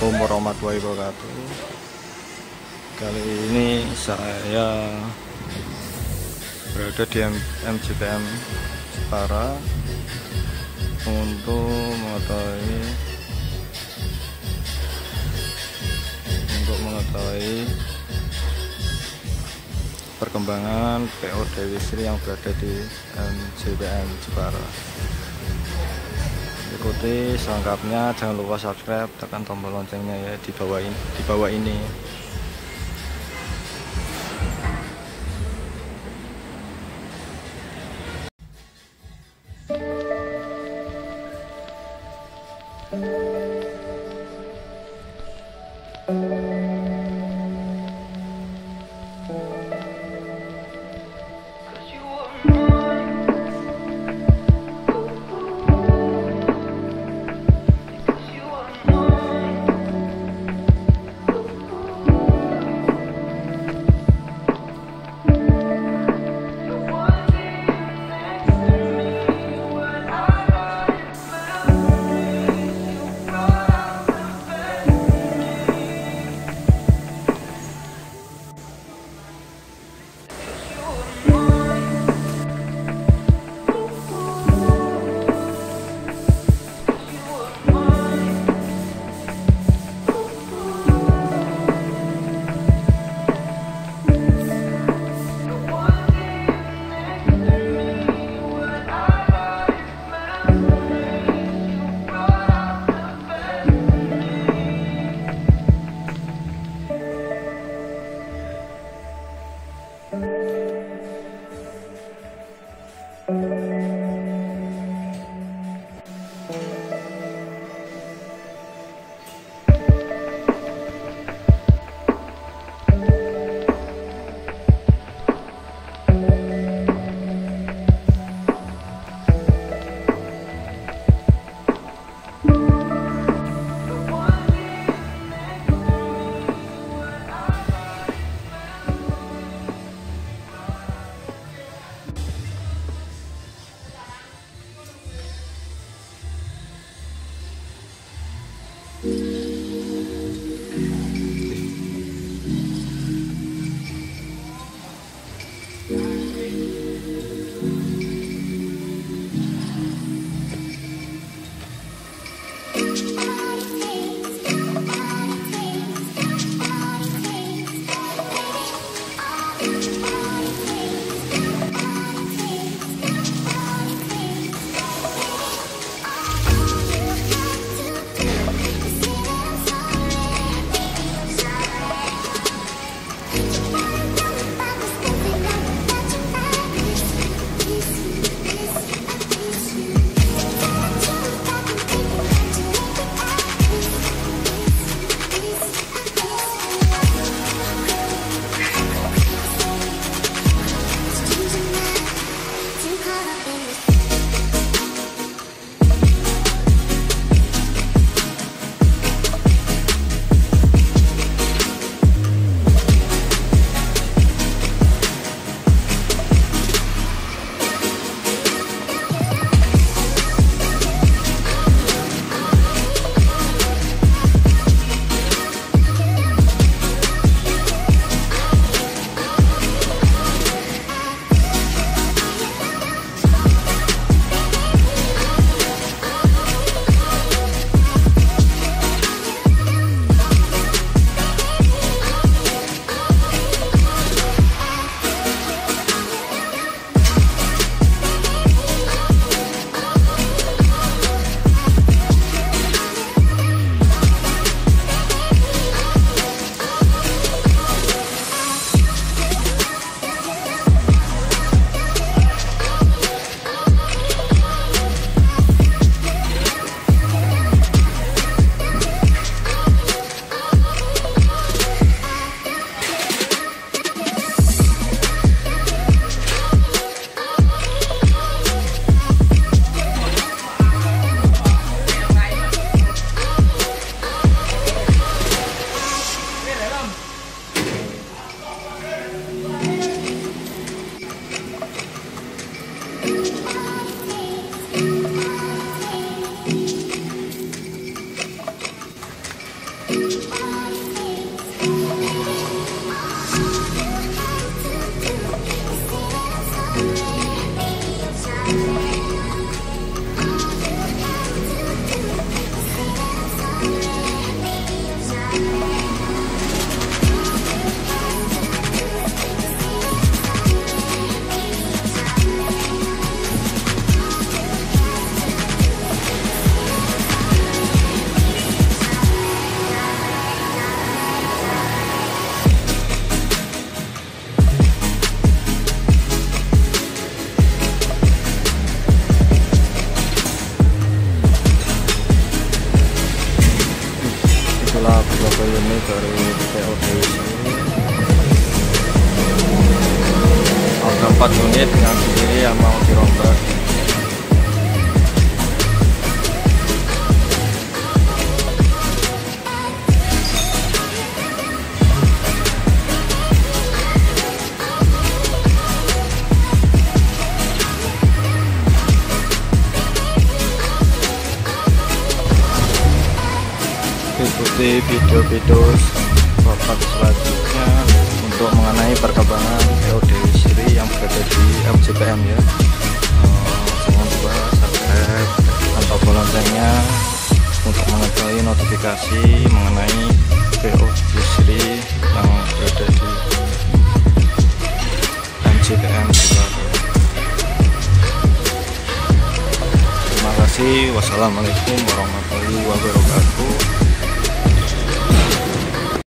Assalamualaikum warahmatullahi wabarakatuh. Kali ini saya berada di MJPM Jepara untuk mengetahui perkembangan PO DEWI yang berada di MJPM Jepara. Ikuti selengkapnya, jangan lupa subscribe, tekan tombol loncengnya ya di bawah ini. setelah beberapa unit dari PO DEWI ada 4 unit yang sendiri yang mau dirombak. Ikuti video-video bapak selanjutnya untuk mengenai perkembangan PO DEWI sendiri yang berada di MJPM ya. Jangan lupa subscribe dan tombol loncengnya untuk mengetahui notifikasi mengenai PO DEWI sendiri yang berada di MJPM juga. Terima kasih. Wassalamualaikum warahmatullahi wabarakatuh.